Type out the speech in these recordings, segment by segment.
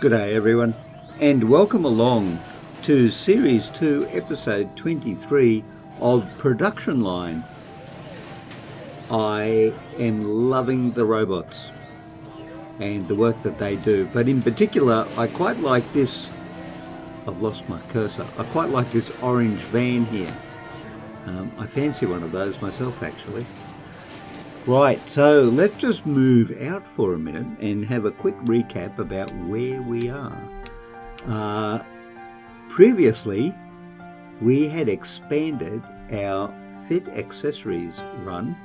Good day everyone, and welcome along to Series 2, Episode 23 of Production Line. I am loving the robots and the work that they do, but in particular I quite like this. I've lost my cursor. I quite like this orange van here. I fancy one of those myself actually. Right, so let's just move out for a minute and have a quick recap about where we are. Previously, we had expanded our Fit Accessories run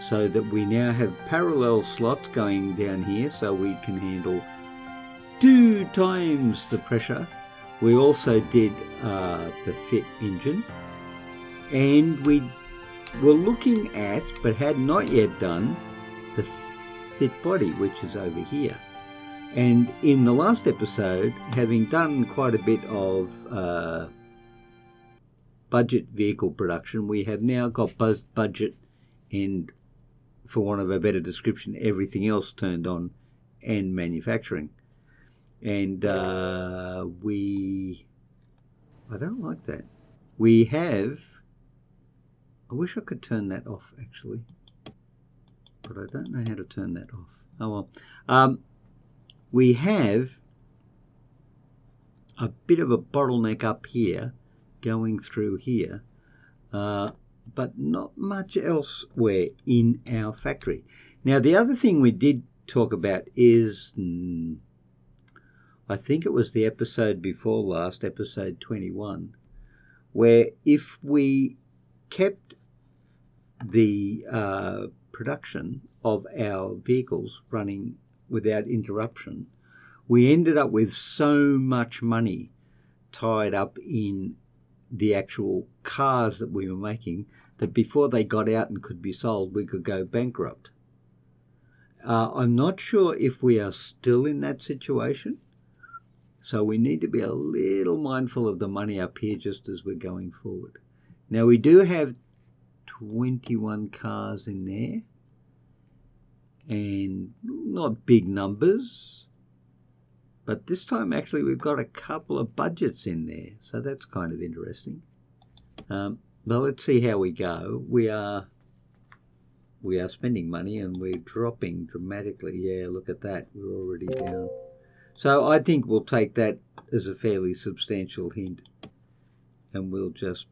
so that we now have parallel slots going down here so we can handle 2 times the pressure. We also did the Fit engine, and we were looking at, but had not yet done, the Fit body, which is over here. And in the last episode, having done quite a bit of budget vehicle production, we have now got both budget and, for want of a better description, everything else turned on, and manufacturing. And I don't like that. We have, I wish I could turn that off actually, but I don't know how to turn that off. Oh well. We have a bit of a bottleneck up here going through here, but not much elsewhere in our factory. Now the other thing we did talk about is, I think it was the episode before last, episode 21, where if we kept the production of our vehicles running without interruption, we ended up with so much money tied up in the actual cars that we were making that before they got out and could be sold, we could go bankrupt. I'm not sure if we are still in that situation, so we need to be a little mindful of the money up here just as we're going forward. Now we do have 21 cars in there, and not big numbers, but this time actually we've got a couple of budgets in there, so that's kind of interesting. But let's see how we go. We are spending money and we're dropping dramatically. Yeah, look at that, we're already down. So I think we'll take that as a fairly substantial hint, and we'll just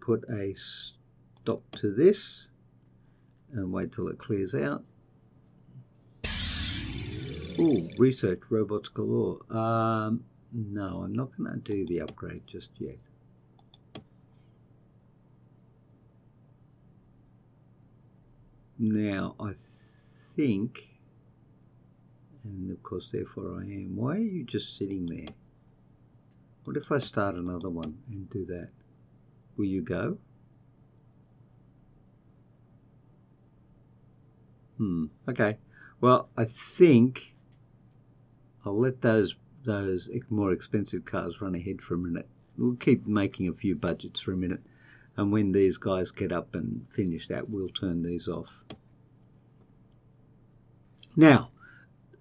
put a stop to this and wait till it clears out. Ooh, research robots galore. No, I'm not going to do the upgrade just yet. Now I think, and of course therefore I am, why are you just sitting there? What if I start another one and do that? Will you go? Okay. Well, I think I'll let those more expensive cars run ahead for a minute. We'll keep making a few budgets for a minute, and when these guys get up and finish that, we'll turn these off. Now,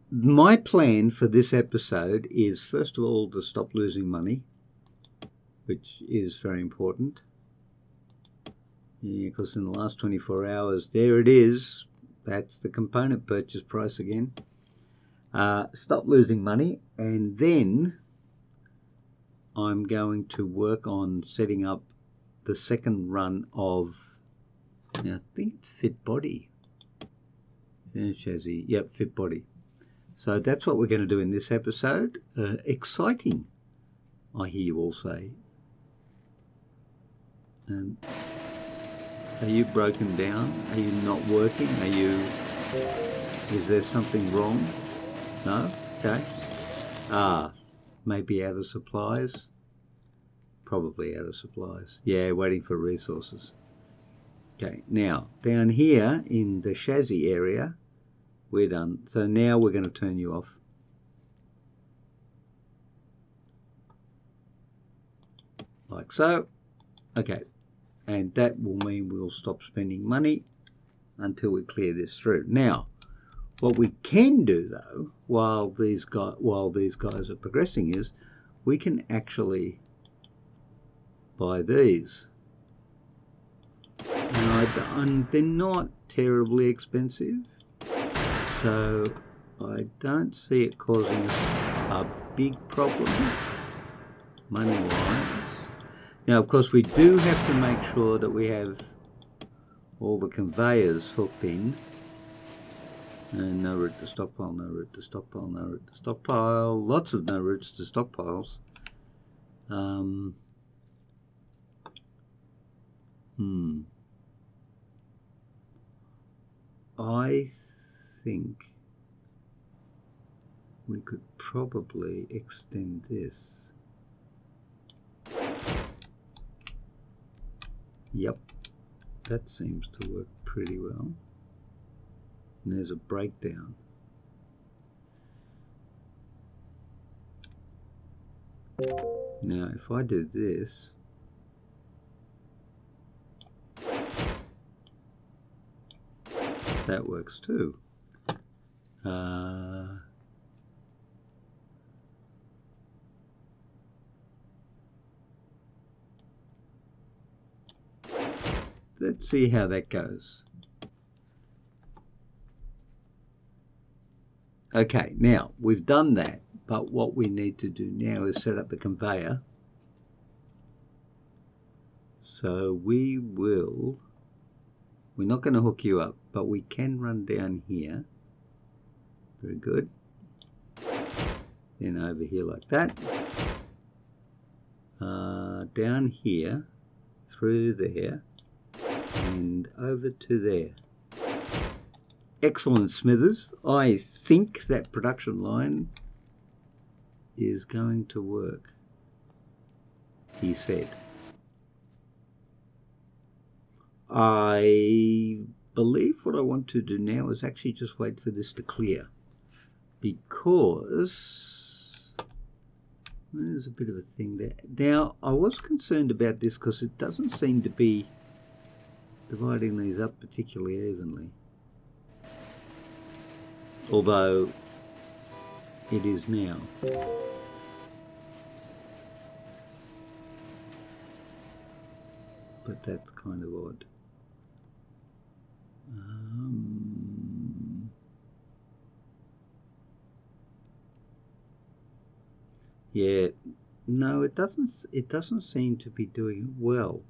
my plan for this episode is, first of all, to stop losing money, which is very important. Yeah, because in the last 24 hours, there it is. That's the component purchase price again. Stop losing money, and then I'm going to work on setting up the second run of, now I think it's Fit body. Chassis, yep, Fit body. So that's what we're going to do in this episode. Exciting, I hear you all say. And are you broken down? Are you not working? Is there something wrong? No? Okay. Maybe out of supplies? Probably out of supplies. Yeah, waiting for resources. Okay, now, down here in the chassis area, we're done. So now we're going to turn you off. Like so. Okay. And that will mean we'll stop spending money until we clear this through. Now, What we can do though, while these guys are progressing, is we can actually buy these, and they're not terribly expensive, so I don't see it causing a big problem money-wise. Now, of course, we do have to make sure that we have all the conveyors hooked in. And no route to stockpile, no route to stockpile, no route to stockpile. Lots of no routes to stockpiles. I think we could probably extend this. Yep, that seems to work pretty well. And there's a breakdown. Now, if I do this, that works too. Let's see how that goes. Okay, now we've done that, but what we need to do now is set up the conveyor. So we're not going to hook you up, but we can run down here. Very good. Then over here like that. Down here, through there, and over to there. Excellent, Smithers. I think that production line is going to work, he said. I believe what I want to do now is actually just wait for this to clear, because there's a bit of a thing there. Now, I was concerned about this because it doesn't seem to be dividing these up particularly evenly. Although it is now. But that's kind of odd. Yeah, no, it doesn't seem to be doing well.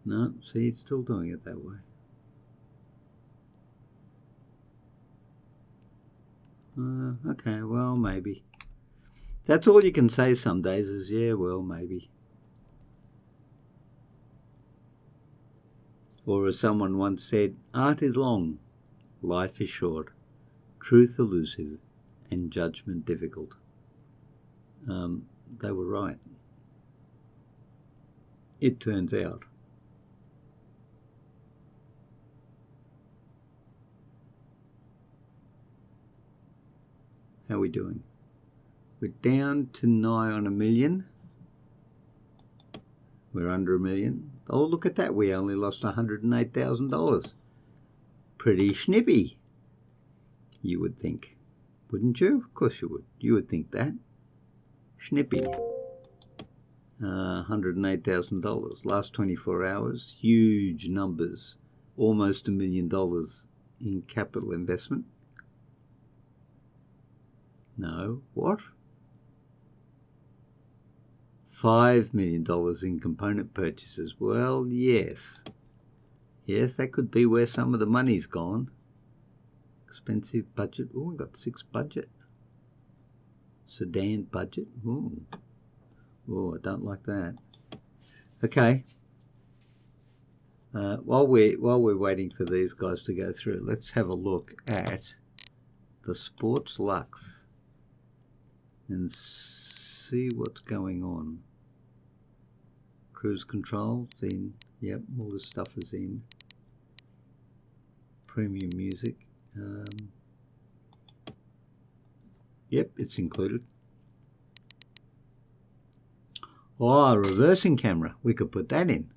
No, see, it's still doing it that way. Okay, well, maybe. That's all you can say some days is, yeah, well, maybe. Or as someone once said, art is long, life is short, truth elusive, and judgment difficult. They were right. It turns out. How are we doing? We're down to nigh on 1 million. We're under 1 million. Oh, look at that. We only lost $108,000. Pretty snippy, you would think. Wouldn't you? Of course you would. You would think that. Snippy. $108,000. Last 24 hours. Huge numbers. Almost $1 million in capital investment. No. What? $5 million in component purchases. Well, yes. Yes, that could be where some of the money's gone. Expensive budget. Oh, we got 6 budget. Sedan budget. Ooh. Oh, I don't like that. Okay. While we're waiting for these guys to go through, let's have a look at the Sports Lux and see what's going on. Cruise control's in. Yep, all this stuff is in. Premium music. Yep, it's included. Oh, a reversing camera. We could put that in.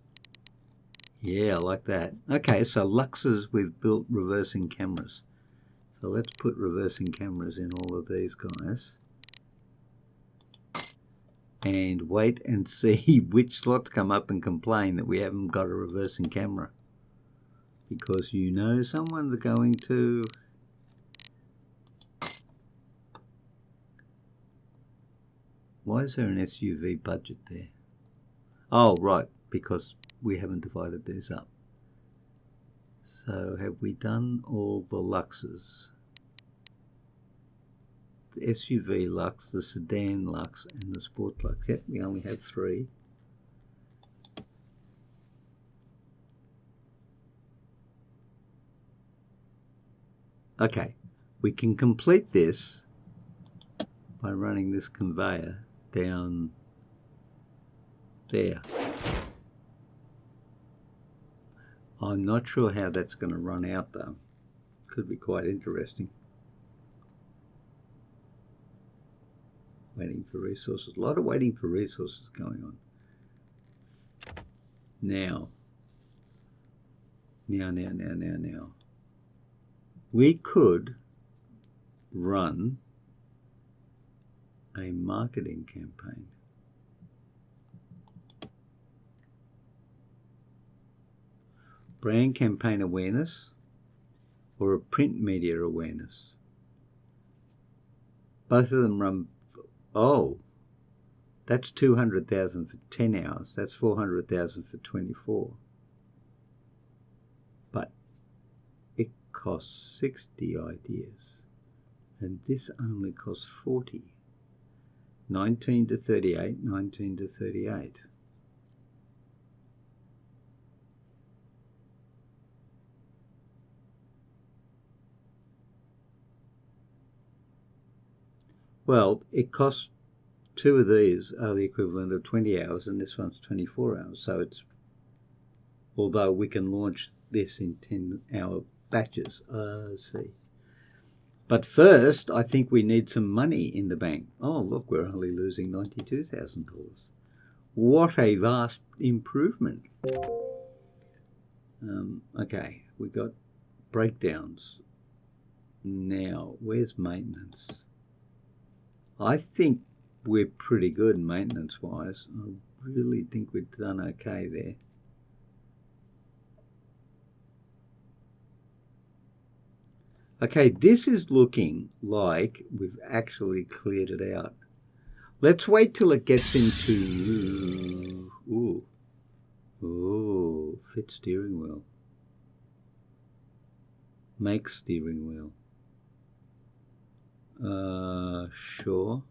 Yeah, I like that. Okay, so Luxes, we've built reversing cameras. So let's put reversing cameras in all of these guys. And wait and see which slots come up and complain that we haven't got a reversing camera. Because you know someone's going to. Why is there an SUV budget there? Oh, right, because we haven't divided these up. So have we done all the Luxes? The SUV Lux, the sedan Lux, and the Sport Lux. Yep, we only have 3. Okay, we can complete this by running this conveyor down there. I'm not sure how that's going to run out though. Could be quite interesting. Waiting for resources. A lot of waiting for resources going on. Now. We could run a marketing campaign. Brand campaign awareness or a print media awareness. Both of them run, oh, that's 200,000 for 10 hours. That's 400,000 for 24. But it costs 60 ideas. And this only costs 40. 19 to 38, 19 to 38. Well, it costs 2 of these are the equivalent of 20 hours, and this one's 24 hours. So it's, although we can launch this in 10-hour batches. See. But first, I think we need some money in the bank. Oh, look, we're only losing $92,000. What a vast improvement. Okay, we got breakdowns. Now, where's maintenance? I think we're pretty good maintenance-wise. I really think we've done okay there. Okay, this is looking like we've actually cleared it out. Let's wait till it gets into... Ooh, fit steering wheel. Make steering wheel. Sure.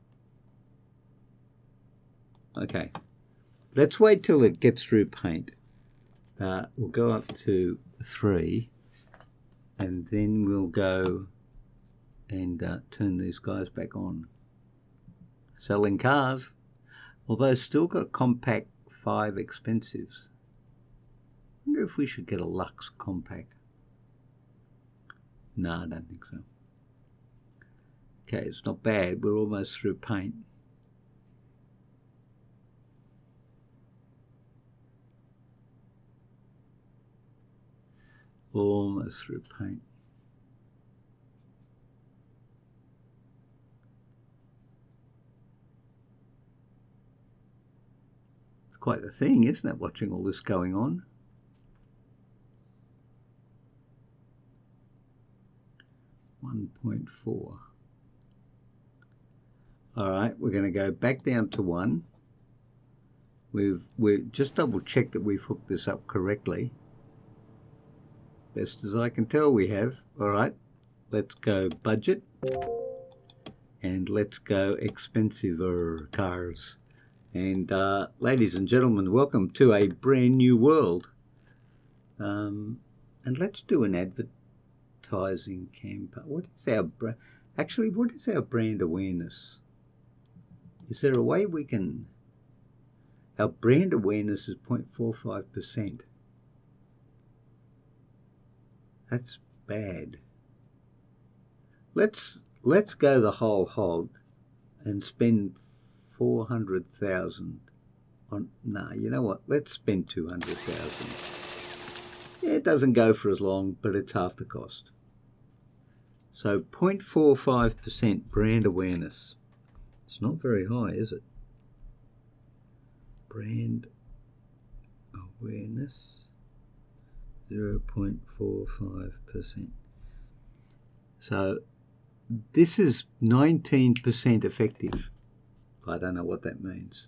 Okay. Let's wait till it gets through paint. We'll go up to 3. And then we'll go and turn these guys back on. Selling cars, although still got compact 5 expensives. I wonder if we should get a Lux compact. No, I don't think so. Okay, it's not bad. We're almost through paint. Almost through paint. It's quite the thing, isn't it, watching all this going on? $1.4. All right, we're going to go back down to 1. We've just double checked that we've hooked this up correctly. Best as I can tell we have. All right, let's go budget. And let's go expensiver cars. And ladies and gentlemen, welcome to a brand new world. And let's do an advertising campaign. What is our brand? Actually, what is our brand awareness? Is there a way we can... Our brand awareness is 0.45%. That's bad. Let's go the whole hog and spend 400,000 on... Nah, you know what? Let's spend 200,000. It doesn't go for as long, but it's half the cost. So 0.45% brand awareness. It's not very high, is it? Brand awareness, 0.45%. So this is 19% effective. I don't know what that means.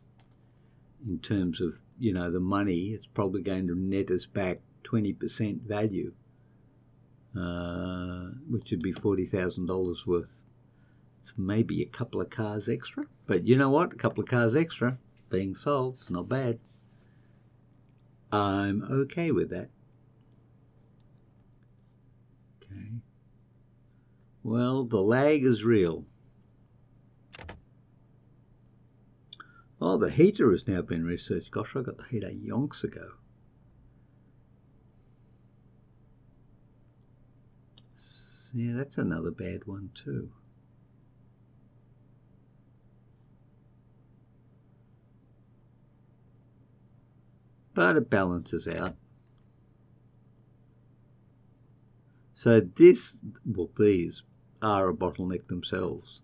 In terms of, you know, the money, it's probably going to net us back 20% value, which would be $40,000 worth. It's maybe a couple of cars extra, but you know what? A couple of cars extra being sold, it's not bad. I'm okay with that. Okay. Well, the lag is real. Oh, the heater has now been researched. Gosh, I got the heater yonks ago. Yeah, that's another bad one too. But it balances out. So this, well, these are a bottleneck themselves.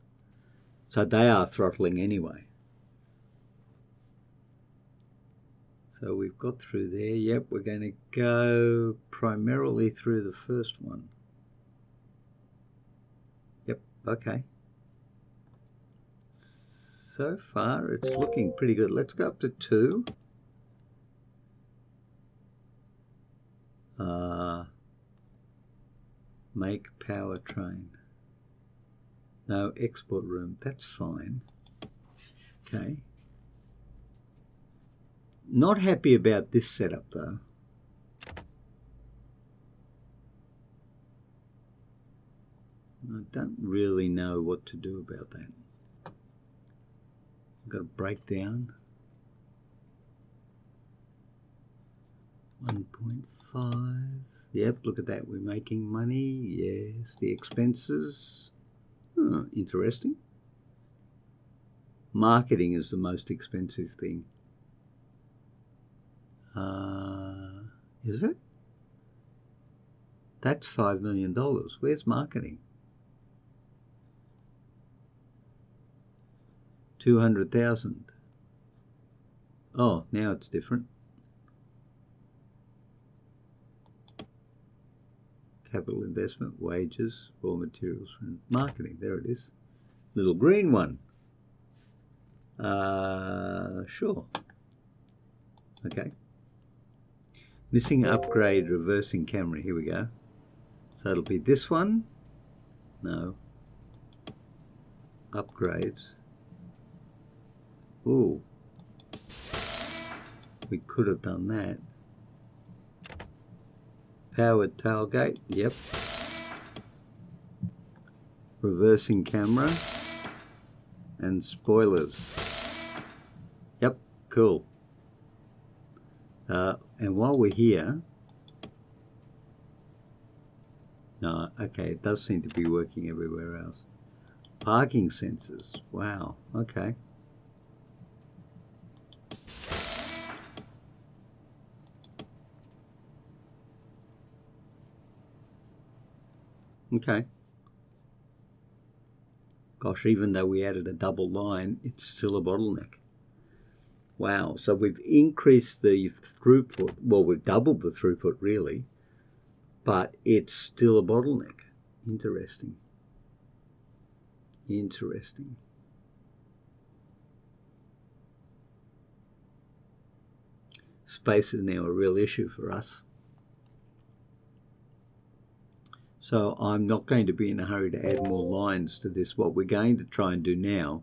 So they are throttling anyway. So we've got through there. Yep, we're going to go primarily through the first one. Yep, okay. So far, it's looking pretty good. Let's go up to 2. Make powertrain. No export room. That's fine. Okay. Not happy about this setup though. I don't really know what to do about that. I've got a breakdown. 1.5. Yep, look at that. We're making money. Yes, the expenses. Oh, interesting. Marketing is the most expensive thing. Is it? That's $5 million. Where's marketing? 200,000. Oh, now it's different. Capital investment, wages, raw materials, and marketing. There it is. Little green one. Sure. Okay. Missing upgrade, reversing camera. Here we go. So it'll be this one. No. Upgrades. Ooh. We could have done that. Powered tailgate. Yep. Reversing camera. And spoilers. Yep. Cool. And while we're here, no, okay, it does seem to be working everywhere else. Parking sensors, wow, okay. Okay. Gosh, even though we added a double line, it's still a bottleneck. Wow, so we've increased the throughput. Well, we've doubled the throughput, really, but it's still a bottleneck. Interesting. Interesting. Space is now a real issue for us. So I'm not going to be in a hurry to add more lines to this. What we're going to try and do now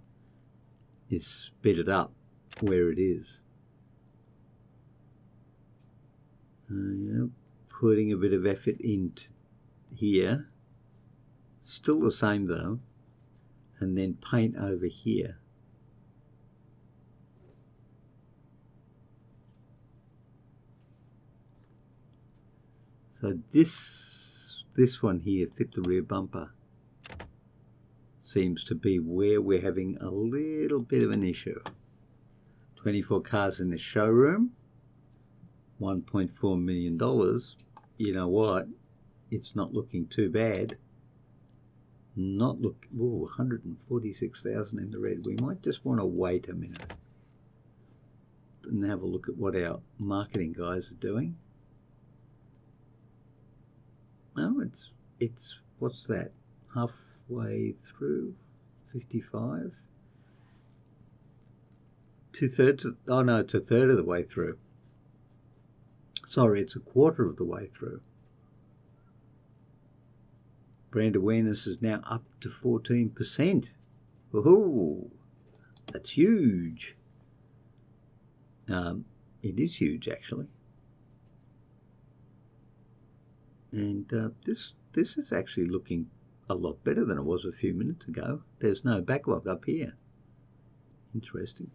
is speed it up where it is. Yeah, putting a bit of effort into here. Still the same though. And then paint over here. So this one here, fit the rear bumper, seems to be where we're having a little bit of an issue. 24 cars in the showroom, $1.4 million. you know what? It's not looking too bad. Not look, 146,000 in the red. We might just want to wait a minute and have a look at what our marketing guys are doing. No, it's what's that? Halfway through, 55. 2/3. Oh no, it's a third of the way through. Sorry, it's a quarter of the way through. Brand awareness is now up to 14%. Woohoo! That's huge. It is huge, actually. And this is actually looking a lot better than it was a few minutes ago. There's no backlog up here. Interesting.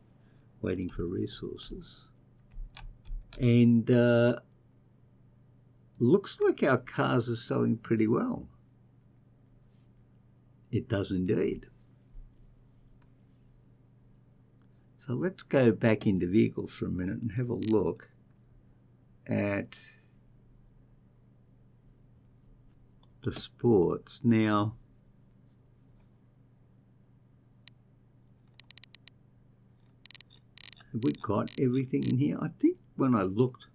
Waiting for resources. And looks like our cars are selling pretty well. It does indeed. So let's go back into vehicles for a minute and have a look at the sports. Now, have we got everything in here? I think when I looked,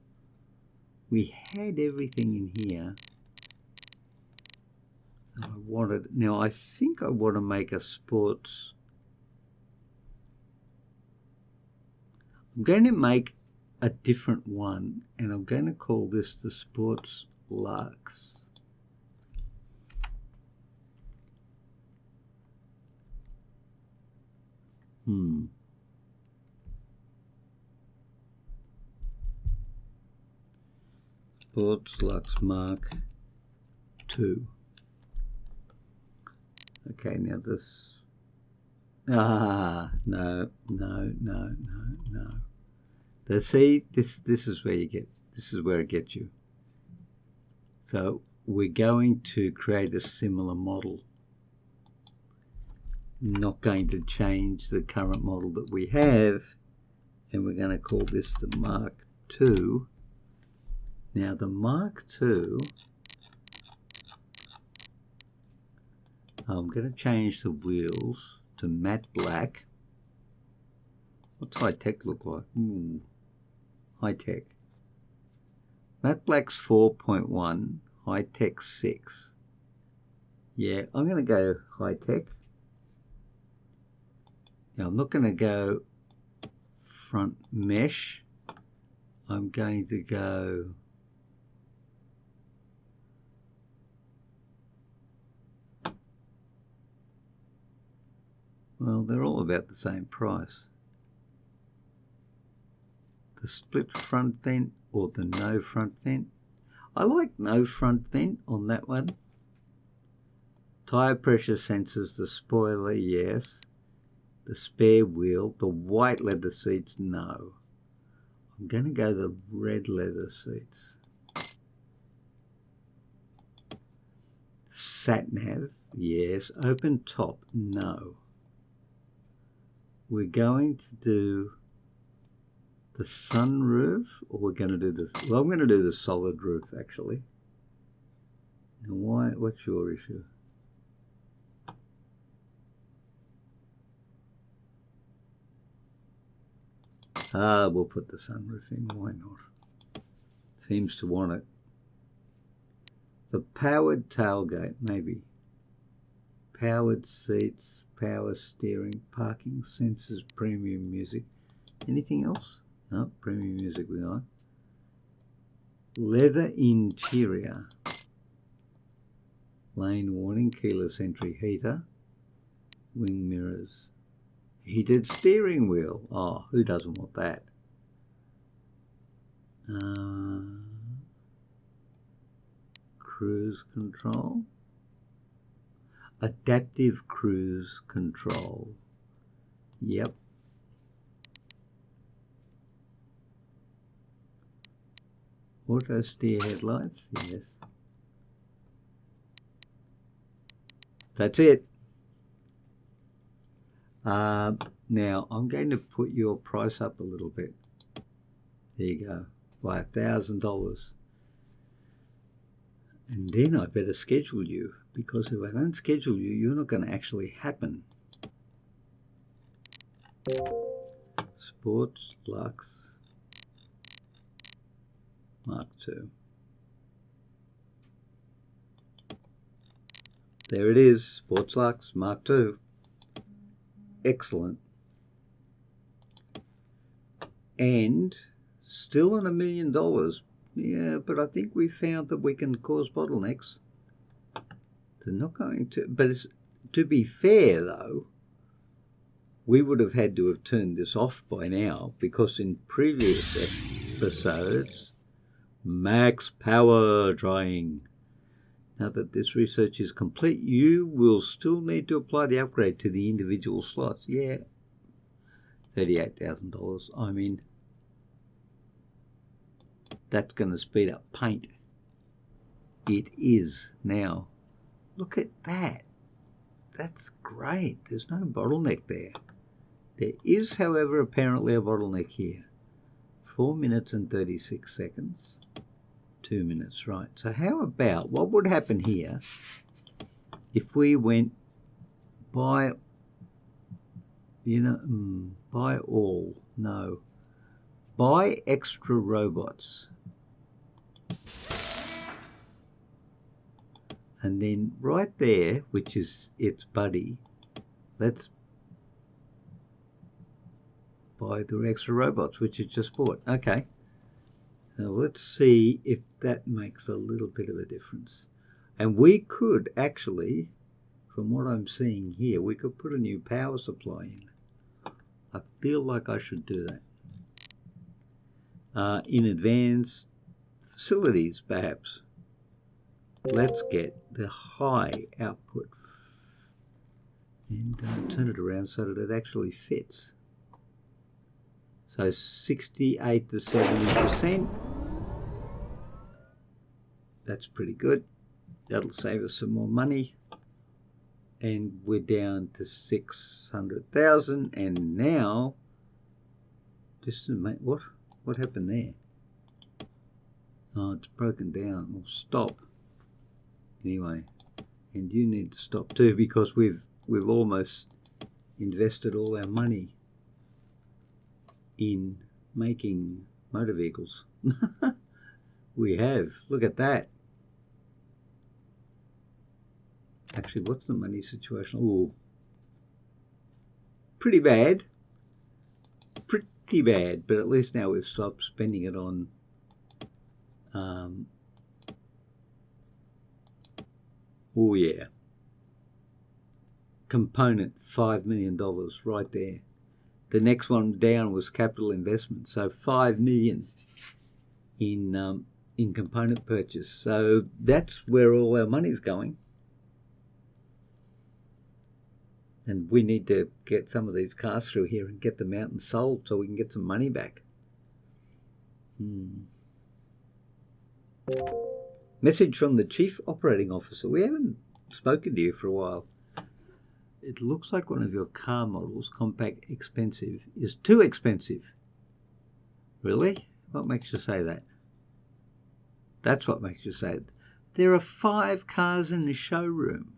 we had everything in here. Now I think I want to make a sports. I'm going to make a different one, and I'm going to call this the Sports Lux. Sports Lux Mark II. Okay, now this. No. See, this is where you get. This is where it gets you. So we're going to create a similar model. Not going to change the current model that we have, and we're going to call this the Mark II. Now the Mark II, I'm going to change the wheels to matte black. What's high tech look like? High tech. Matte black's 4.1, high tech 6. Yeah, I'm going to go high tech. Now I'm not going to go front mesh. I'm going to go well, they're all about the same price. The split front vent or the no front vent. I like no front vent on that one. Tire pressure sensors, the spoiler, yes. The spare wheel, the white leather seats, no. I'm going to go the red leather seats. Sat nav, yes. Open top, no. We're going to do the sunroof, or we're going to do this. Well, I'm going to do the solid roof, actually. Now, why? What's your issue? We'll put the sunroof in. Why not? Seems to want it. The powered tailgate, maybe. Powered seats, power steering, parking sensors, premium music. Anything else? No, premium music we got. Leather interior. Lane warning, keyless entry heater. Wing mirrors. Heated steering wheel. Oh, who doesn't want that? Cruise control. Adaptive cruise control. Yep. Auto steer headlights. Yes. That's it. Now I'm going to put your price up a little bit. There you go, by $1,000. And then I better schedule you, because if I don't schedule you, you're not going to actually happen. Sports Lux Mark II. There it is, Sports Lux Mark II. Excellent. And still on $1 million. Yeah, but I think we found that we can cause bottlenecks. They're not going to, but it's, to be fair though, we would have had to have turned this off by now, because in previous episodes, max power drying. Now that this research is complete, you will still need to apply the upgrade to the individual slots. Yeah, $38,000. I mean, that's going to speed up paint. It is now. Look at that. That's great. There's no bottleneck there. There is, however, apparently a bottleneck here. 4 minutes and 36 seconds. 2 minutes, right. So how about, what would happen here if we went buy, buy all, no, buy extra robots. And then right there, which is its buddy, let's buy the extra robots, which it just bought. Okay. Now let's see if that makes a little bit of a difference. And we could actually, from what I'm seeing here, we could put a new power supply in. I feel like I should do that. In advanced facilities, perhaps. Let's get the high output and turn it around so that it actually fits. So 68 to 70%. That's pretty good. That'll save us some more money. And we're down to 600,000. And now, what happened there? Oh, it's broken down. Well, stop. Anyway, and you need to stop too, because we've almost invested all our money in making motor vehicles. We have. Look at that. Actually, what's the money situation? Oh, pretty bad. Pretty bad. But at least now we've stopped spending it on oh yeah. Component, $5 million right there. The next one down was capital investment, so $5 million in component purchase. So that's where all our money's going. And we need to get some of these cars through here and get them out and sold so we can get some money back. Message from the Chief Operating Officer. We haven't spoken to you for a while. It looks like one of your car models, compact, expensive, is too expensive. Really? What makes you say that? That's what makes you say it. There are 5 cars in the showroom.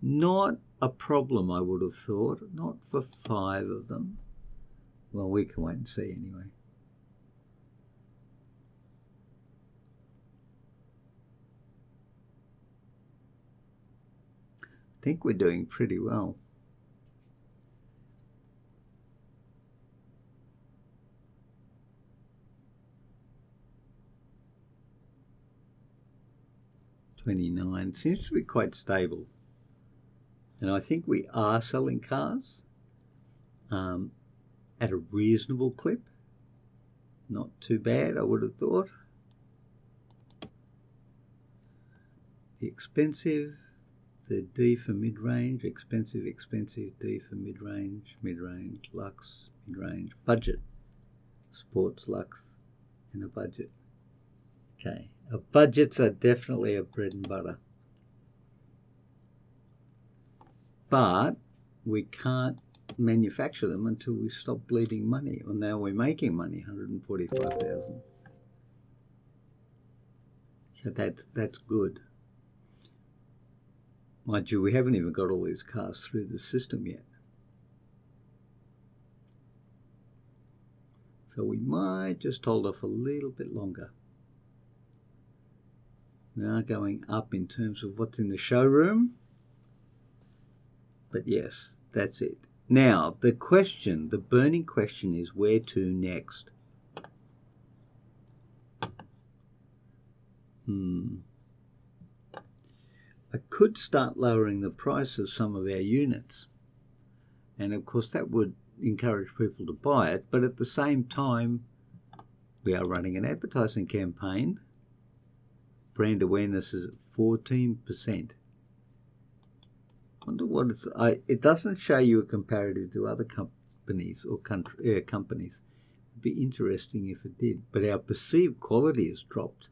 Not a problem, I would have thought. Not for 5 of them. Well, we can wait and see anyway. I think we're doing pretty well. $29 seems to be quite stable. And I think we are selling cars at a reasonable clip. Not too bad, I would have thought. The expensive, the D for mid-range, expensive, D for mid-range, Lux, mid-range, budget, Sports, Lux, and a budget. Okay, our budgets are definitely a bread and butter. But we can't manufacture them until we stop bleeding money. Well, now we're making money, 145,000. So that's good. Mind you, we haven't even got all these cars through the system yet. So we might just hold off a little bit longer. We are going up in terms of what's in the showroom. But yes, that's it. Now, the question, the burning question is where to next? I could start lowering the price of some of our units. And of course that would encourage people to buy it. But at the same time, we are running an advertising campaign. Brand awareness is at 14%. Wonder what it's. It doesn't show you a comparative to other companies or companies. It'd be interesting if it did. But our perceived quality has dropped.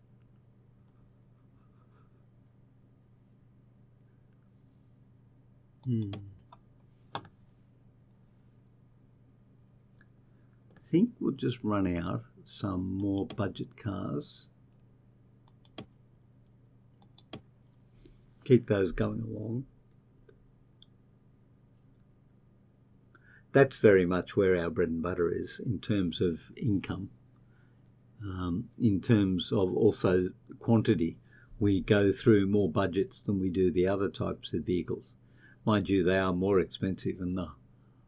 I think we'll just run out some more budget cars. Keep those going along. That's very much where our bread and butter is in terms of income. In terms of also quantity, we go through more budgets than we do the other types of vehicles. Mind you, they are more expensive, and the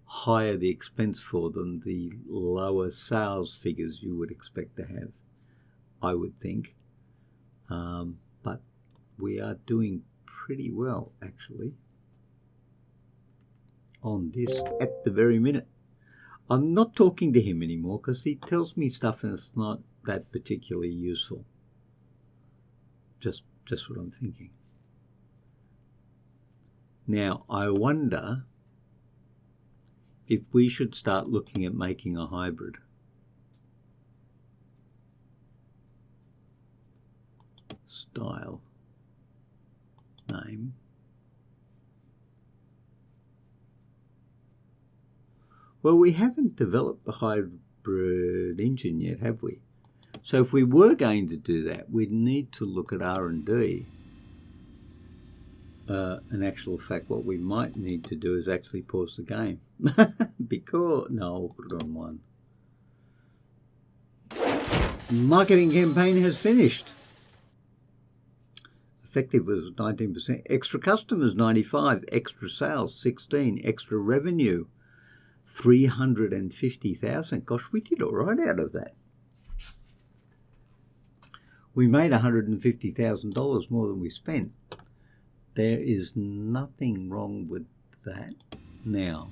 higher the expense for them, the lower sales figures you would expect to have, I would think. But we are doing pretty well, actually, on this at the very minute. I'm not talking to him anymore because he tells me stuff and it's not that particularly useful. Just what I'm thinking. Now, I wonder if we should start looking at making a hybrid. Style. Name. Well, we haven't developed the hybrid engine yet, have we? So if we were going to do that, we'd need to look at R&D. In actual fact, what we might need to do is actually pause the game. Because, no, I'll put it on one. Marketing campaign has finished. Effective was 19%. Extra customers, 95. Extra sales, 16. Extra revenue, 350,000. Gosh, we did all right out of that. We made $150,000 more than we spent. There is nothing wrong with that. Now,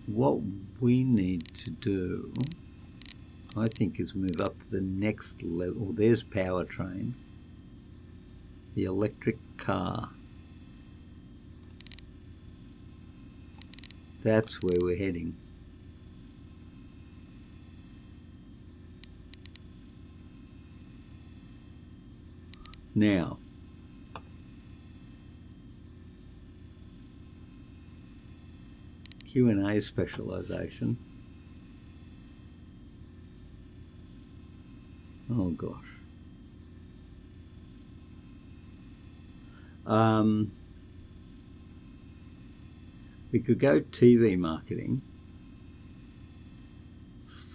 what we need to do, I think, is move up to the next level. There's powertrain, the electric car. That's where we're heading. Now, Q&A specialization. Oh gosh. We could go TV marketing,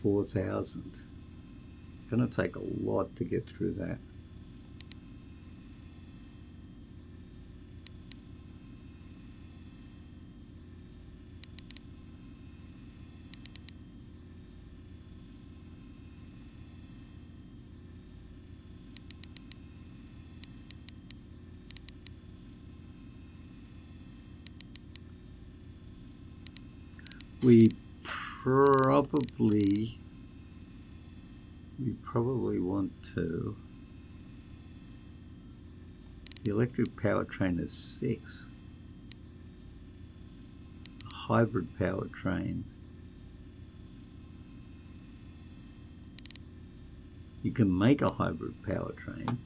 4,000. It's going to take a lot to get through that. We probably want to. The electric powertrain is 6. A hybrid powertrain. You can make a hybrid powertrain.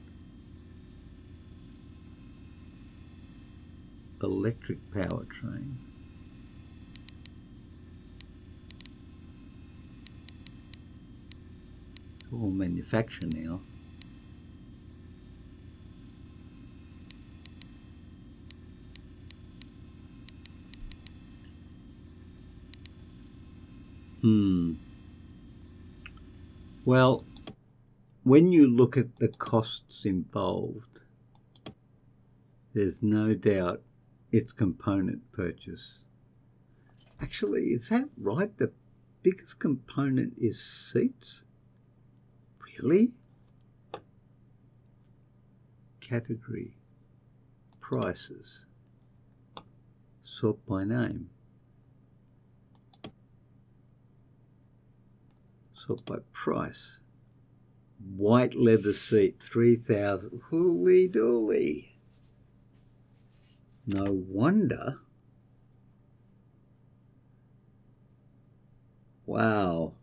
Electric powertrain. all manufacture now. Well, when you look at the costs involved, there's no doubt it's component purchase. Actually, is that right? The biggest component is seats? Really? Category, prices, sort by name, sort by price. White leather seat, 3,000. Holy dooly. No wonder. Wow.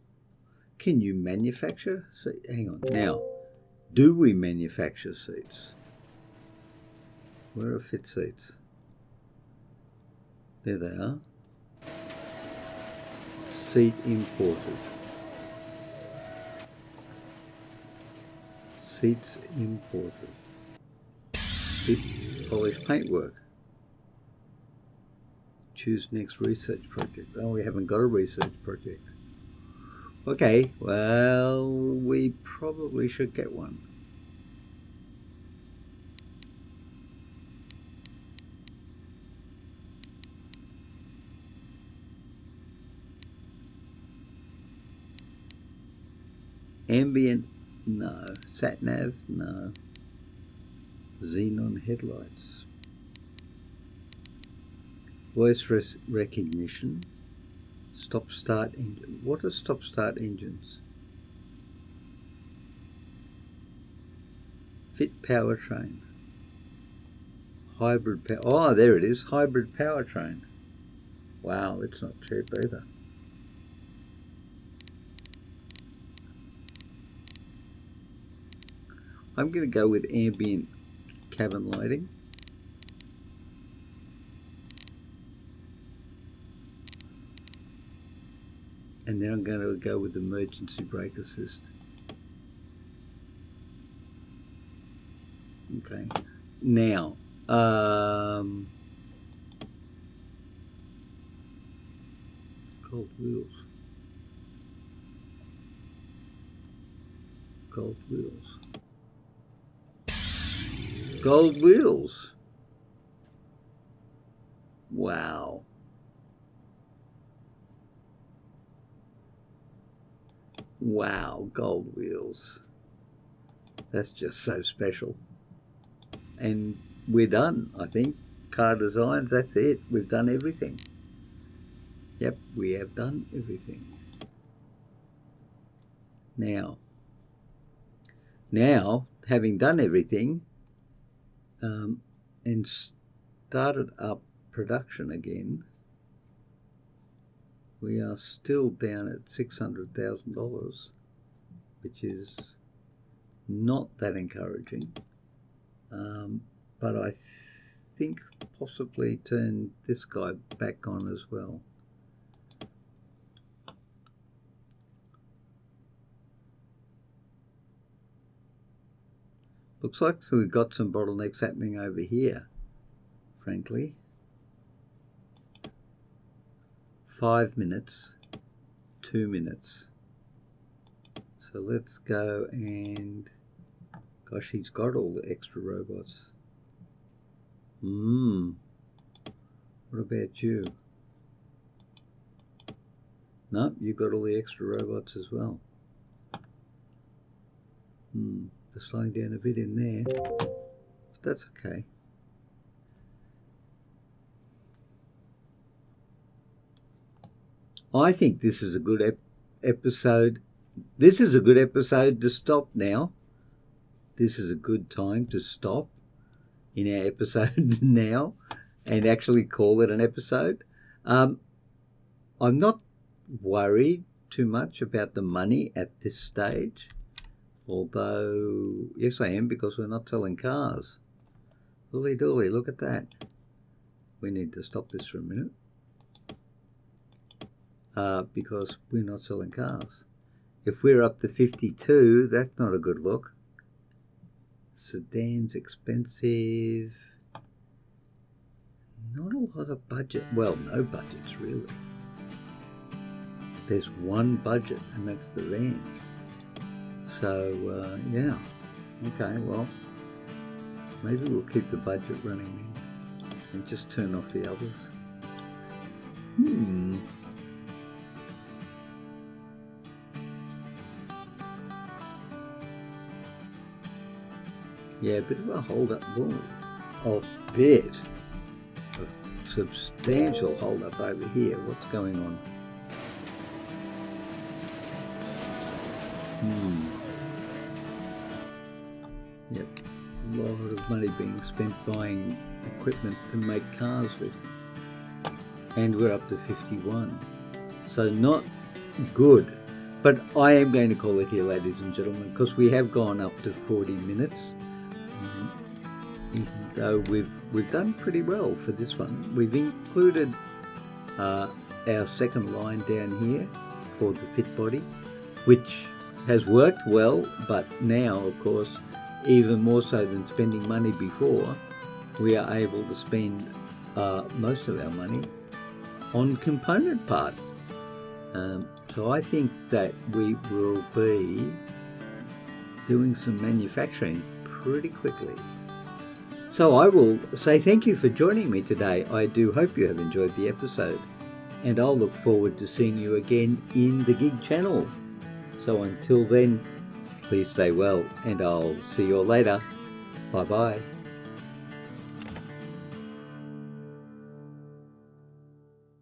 Can you manufacture? Hang on. Now, do we manufacture seats? Where are fit seats? There they are. Seat imported. Seats imported. Fit polished paintwork. Choose next research project. Oh, we haven't got a research project. Okay, well, we probably should get one. Ambient, no. Sat nav, no. Xenon headlights. Voice recognition. Stop start engine. What are stop start engines? Fit powertrain. Hybrid power. Oh, there it is. Hybrid powertrain. Wow, it's not cheap either. I'm going to go with ambient cabin lighting. And then I'm going to go with emergency brake assist. Okay. Now, gold wheels. Gold wheels. Gold wheels. Wow. Wow, gold wheels. That's just so special. And we're done, I think. Car designs, that's it. We've done everything. Yep, we have done everything. Now, having done everything, and started up production again, we are still down at $600,000, which is not that encouraging. But I think possibly turn this guy back on as well. Looks like we've got some bottlenecks happening over here, frankly. 5 minutes, 2 minutes. So let's go and, gosh, he's got all the extra robots. What about you? No, you got all the extra robots as well. They're slowing down a bit in there, but that's okay. I think this is a good episode. This is a good episode to stop now. This is a good time to stop in our episode now and actually call it an episode. I'm not worried too much about the money at this stage, although yes I am, because we're not selling cars. Holy dooly, look at that. We need to stop this for a minute, because we're not selling cars. If we're up to 52, that's not a good look. Sedan's expensive. Not a lot of budget. Well, no budgets really. There's one budget, and that's the van. So, yeah. Okay, well, maybe we'll keep the budget running and just turn off the others. Yeah, a bit of a hold-up ball. A bit. A substantial hold-up over here. What's going on? Yep, a lot of money being spent buying equipment to make cars with. And we're up to 51. So not good. But I am going to call it here, ladies and gentlemen, because we have gone up to 40 minutes. Even though we've done pretty well for this one. We've included our second line down here for the fit body, which has worked well, but now, of course, even more so than spending money before, we are able to spend most of our money on component parts. So I think that we will be doing some manufacturing pretty quickly. So I will say thank you for joining me today. I do hope you have enjoyed the episode, and I'll look forward to seeing you again in the Gig channel. So until then, please stay well, and I'll see you all later. Bye bye.